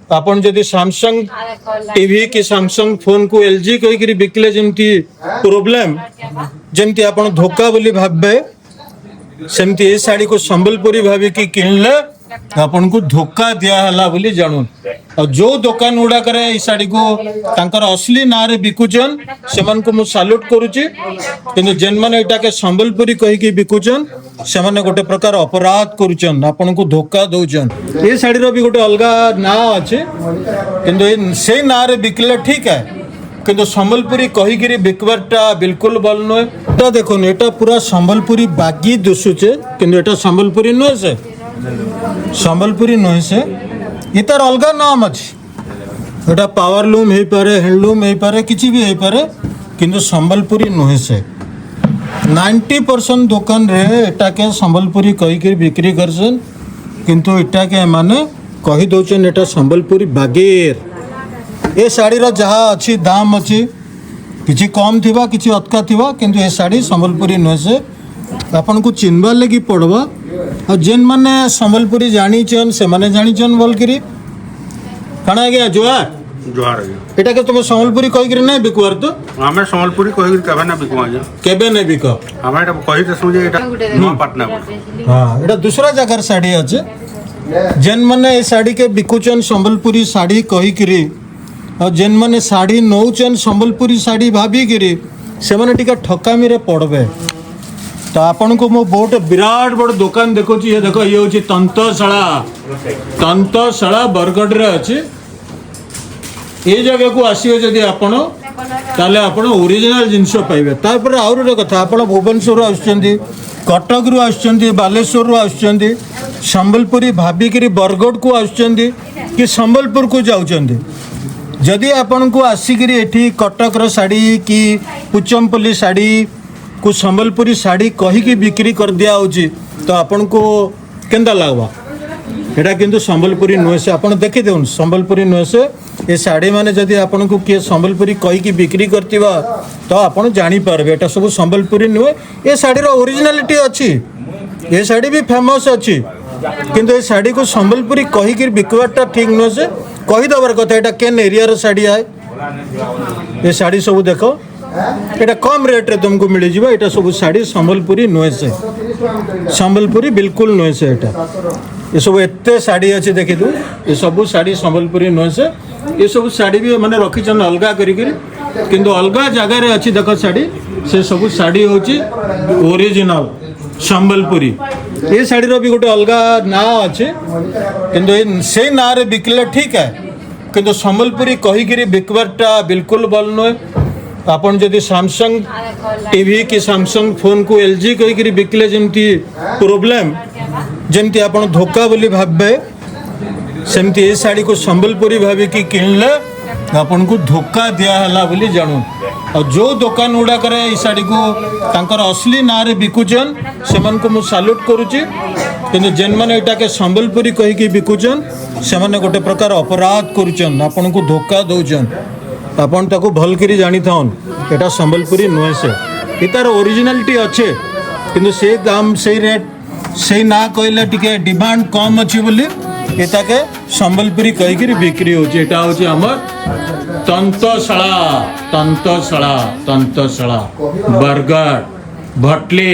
आपण जदि Samsung TV कि सैमसंग फोन को एलजी कहीकि बिकले जमती प्रोब्लेम जमती आपण धोखा बोली भाबे सेमती ए साड़ी को संबलपुरी भावी कि किनले आपन को धोखा दिया हला बोली जानून और जो दुकान गुड़ा करे ई साड़ी को तांकर असली ना रे बिकुचन सेमान को मु सैल्यूट करूची किंतु जेन माने एटा के संबलपुरी कहि कि बिकुचन से माने गोटे प्रकार अपराध करूचन आपन को धोखा दउचन ए साड़ी रो भी गोटे अलगा ना अछि किंतु से ना रे बिकले ठीक है किंतु संबलपुरी कहीकि बिकबारटा बिल्कुल भल नुहे एटा देखो एटा पूरा संबलपुरी बागी दुसुचे किंतु एटा संबलपुरी नुहे से संबलपुरी नुहे से इतार अलगा नाम अच्छी एटा पावरलूम हो पारे हैंडलूम हो पारे किसी भी हो पारे किंतु संबलपुरी नुहे से 90% दुकान रे एटा के संबलपुरी कहीकि बिक्री करसन किंतु एटा के माने कही दउचन एटा संबलपुरी बागेर ए शाड़ी रो जहाँ अच्छी दाम अच्छी किसी कम थिबा किसी अतका थिबा किंतु ए शाड़ी संबलपुरी नुहे से आपन को चिन्हबार लगी पड़वा और जेन माने संबलपुरी जानीचन से माने जानीचन बोलकरी काना गया जुआर जुआर एटा के तुम संबलपुरी कहीकि नहीं बिकवार तो हमें संबलपुरी कही केबे ना बिकवा जा केबे नहीं बिक हमें एटा कही ते सुजे एटा नो पाटना हां एटा दूसरा जगह साड़ी अच्छे जेन माने ए साड़ी के बिकुचन संबलपुरी साड़ी कहीकि और जेन माने साड़ी नौचन संबलपुरी साड़ी भाविकी से माने टिका ठकामी रे पड़बे तो आपन को मो बहुत विराट बड़ दुकान देखो ये देखो ये होची तंतशाला बरगढ़ रे अछि ये जगह को आसीबे जदि आपण ताले आपण ओरिजिनल जिंस पाइबे तापर आउर रे कथा आपण भुवनेश्वर आछंती कटक रु आछंती बालेश्वर रु आछंती संबलपुरी भाविकी बरगढ़ को आछंती कि संबलपुर को जाउछंती जदि आपन को आसिक एठी कटक रो साड़ी कि पुचमपल्ली साड़ी को संबलपुरी साड़ी कहीकि बिक्री कर दिया होची तो आपन को केंदा लागबा एटा किंतु संबलपुरी नुहे से आपन देखि देउन संबलपुरी नुहे से ए साड़ी माने जदि आपन को किए संबलपुरी कहीकि बिक्री करतिबा तो आपन जानी पारबे एटा सब संबलपुरी नुहे ए साड़ी रो ओरिजिनलिटी अछि ए साड़ी भी फेमस अछि किंतु ए साड़ी को संबलपुरी कहीकि बिकवाटा ठीक नुहे से कही दबार कथा एटा केन एरिया रो साड़ी आए ये साड़ी सब देखो एटा कम रेट रे तुमको मिल जिबा एटा सब साड़ी संबलपुरी नुहे से संबलपुरी बिल्कुल नुहे से एटा ये सब एते साड़ी अच्छे देखि दू ये सब साड़ी संबलपुरी नुहे से ये सब साड़ी भी माने रखी छन अलगा करी किंतु अलगा जगह रे अच्छी देखो साड़ी से सब साड़ी होची ओरिजिनल संबलपुरी ये साड़ी रो भी गोटे अलगा ना अच्छे किंतु से ना रे बिकले ठीक है किंतु संबलपुरी कहीकि बिकबारटा बिल्कुल भल नुहे आपन जदि सैमसंग टीवी कि सैमसंग फोन को एलजी कहीकि बिकले जमती प्रोब्लेम जमती आपण धोखा बोली भाबे सेमती ए साड़ी को संबलपुरी भावी कि किनले आपन को धोखा दिया हला बोली जानून और जो दुकान गुड़ा करे ई साड़ी को तांकर असली ना रे बिकुचन सेमान को मु सैल्यूट करूची किंतु जेन माने एटा के संबलपुरी कहीकि बिकुचन से माने गोटे प्रकार अपराध करूचन आपन को धोखा दउचन आपन ताको भल करी जानी थाउन एटा संबलपुरी नुहे से इतार ओरिजिनलिटी अच्छे किंतु से दाम से रेट से ना कहले टिके डिमांड कम अच्छी बोली एटा के संबलपुरी कहीकि बिक्री होची एटा होची हमर तंतशाला बरगढ़ भटली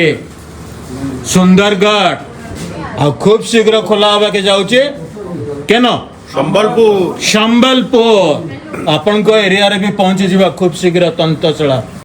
सुंदरगढ़ आ खूब शीघ्र खोला हवा के जाउचे केन संबलपुर आपण को एरिया रे भी पहुंची जीवा खूब शीघ्र तंतशाला।